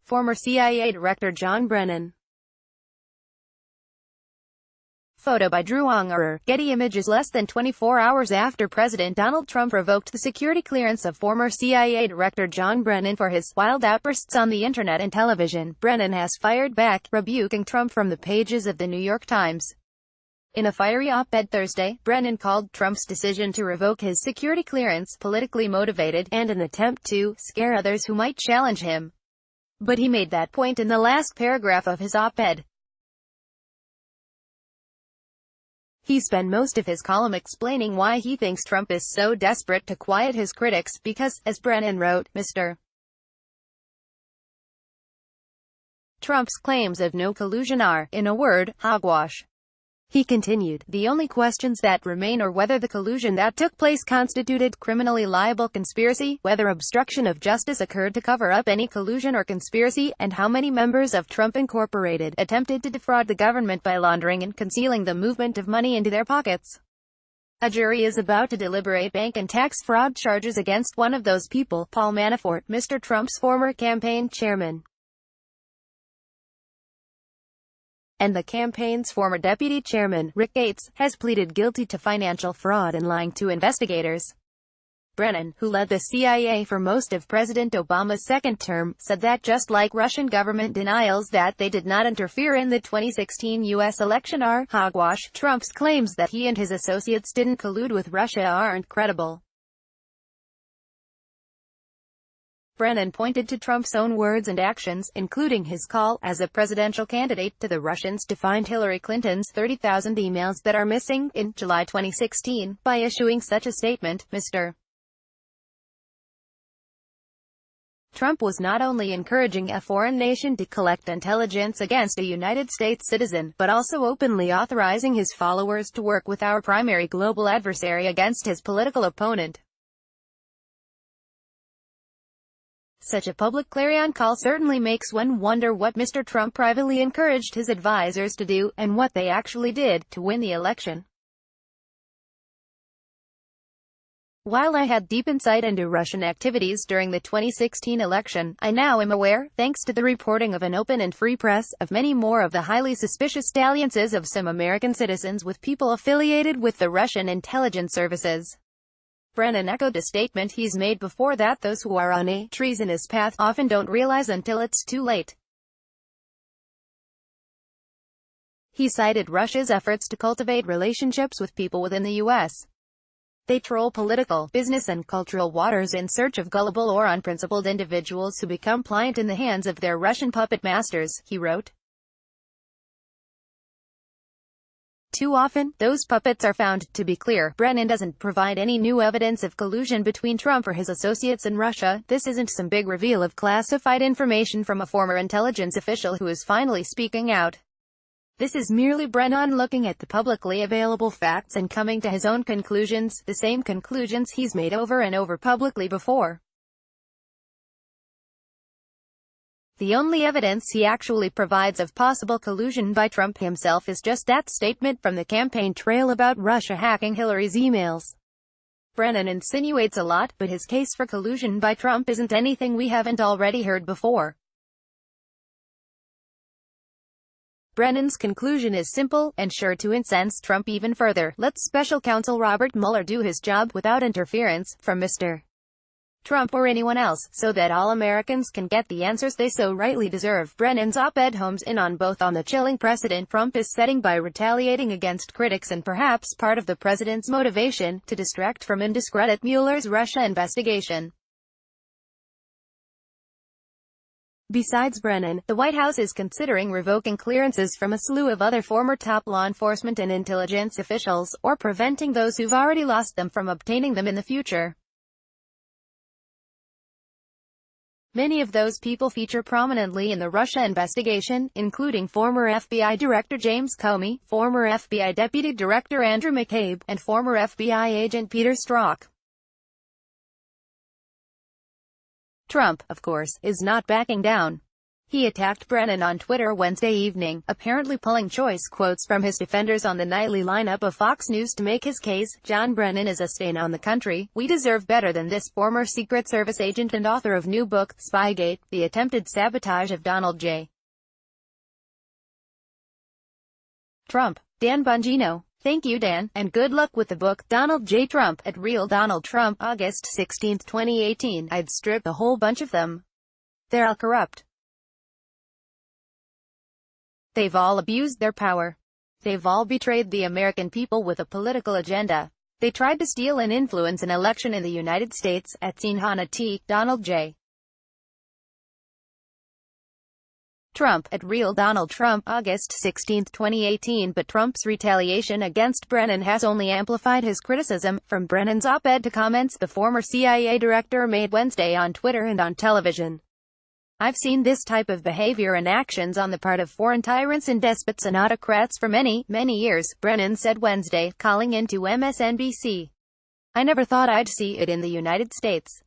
Former CIA Director John Brennan. Photo by Drew Ungerer. Getty Images. Less than 24 hours after President Donald Trump revoked the security clearance of former CIA Director John Brennan for his wild outbursts on the internet and television, Brennan has fired back, rebuking Trump from the pages of the New York Times. In a fiery op-ed Thursday, Brennan called Trump's decision to revoke his security clearance politically motivated and an attempt to scare others who might challenge him. But he made that point in the last paragraph of his op-ed. He spent most of his column explaining why he thinks Trump is so desperate to quiet his critics because, as Brennan wrote, Mr. Trump's claims of no collusion are, in a word, hogwash. He continued, the only questions that remain are whether the collusion that took place constituted criminally liable conspiracy, whether obstruction of justice occurred to cover up any collusion or conspiracy, and how many members of Trump Incorporated attempted to defraud the government by laundering and concealing the movement of money into their pockets. A jury is about to deliberate bank and tax fraud charges against one of those people, Paul Manafort, Mr. Trump's former campaign chairman, and the campaign's former deputy chairman, Rick Gates, has pleaded guilty to financial fraud and lying to investigators. Brennan, who led the CIA for most of President Obama's second term, said that just like Russian government denials that they did not interfere in the 2016 U.S. election are hogwash, Trump's claims that he and his associates didn't collude with Russia aren't credible. Brennan pointed to Trump's own words and actions, including his call, as a presidential candidate, to the Russians to find Hillary Clinton's 30,000 emails that are missing, in July 2016, by issuing such a statement. Mr. Trump was not only encouraging a foreign nation to collect intelligence against a United States citizen, but also openly authorizing his followers to work with our primary global adversary against his political opponent. Such a public clarion call certainly makes one wonder what Mr. Trump privately encouraged his advisors to do, and what they actually did, to win the election. While I had deep insight into Russian activities during the 2016 election, I now am aware, thanks to the reporting of an open and free press, of many more of the highly suspicious dalliances of some American citizens with people affiliated with the Russian intelligence services. Brennan echoed a statement he's made before that those who are on a treasonous path often don't realize until it's too late. He cited Russia's efforts to cultivate relationships with people within the U.S. They troll political, business and cultural waters in search of gullible or unprincipled individuals who become pliant in the hands of their Russian puppet masters, he wrote. Too often, those puppets are found to be clear. Brennan doesn't provide any new evidence of collusion between Trump or his associates in Russia. This isn't some big reveal of classified information from a former intelligence official who is finally speaking out. This is merely Brennan looking at the publicly available facts and coming to his own conclusions, the same conclusions he's made over and over publicly before. The only evidence he actually provides of possible collusion by Trump himself is just that statement from the campaign trail about Russia hacking Hillary's emails. Brennan insinuates a lot, but his case for collusion by Trump isn't anything we haven't already heard before. Brennan's conclusion is simple, and sure to incense Trump even further. Let Special Counsel Robert Mueller do his job without interference from Mr. Trump or anyone else, so that all Americans can get the answers they so rightly deserve. Brennan's op-ed homes in on both on the chilling precedent Trump is setting by retaliating against critics and perhaps part of the president's motivation to distract from and discredit Mueller's Russia investigation. Besides Brennan, the White House is considering revoking clearances from a slew of other former top law enforcement and intelligence officials, or preventing those who've already lost them from obtaining them in the future. Many of those people feature prominently in the Russia investigation, including former FBI Director James Comey, former FBI Deputy Director Andrew McCabe, and former FBI agent Peter Strzok. Trump, of course, is not backing down. He attacked Brennan on Twitter Wednesday evening, apparently pulling choice quotes from his defenders on the nightly lineup of Fox News to make his case. John Brennan is a stain on the country. We deserve better than this. Former Secret Service agent and author of new book, Spygate, The Attempted Sabotage of Donald J. Trump. Dan Bongino. Thank you, Dan, and good luck with the book. Donald J. Trump, at Real Donald Trump, August 16, 2018. I'd strip a whole bunch of them. They're all corrupt. They've all abused their power. They've all betrayed the American people with a political agenda. They tried to steal and influence an election in the United States. At Sinhana T. Donald J. Trump, at Real Donald Trump, August 16, 2018. But Trump's retaliation against Brennan has only amplified his criticism. From Brennan's op-ed to comments the former CIA director made Wednesday on Twitter and on television. I've seen this type of behavior and actions on the part of foreign tyrants and despots and autocrats for many, many years, Brennan said Wednesday, calling into MSNBC. I never thought I'd see it in the United States.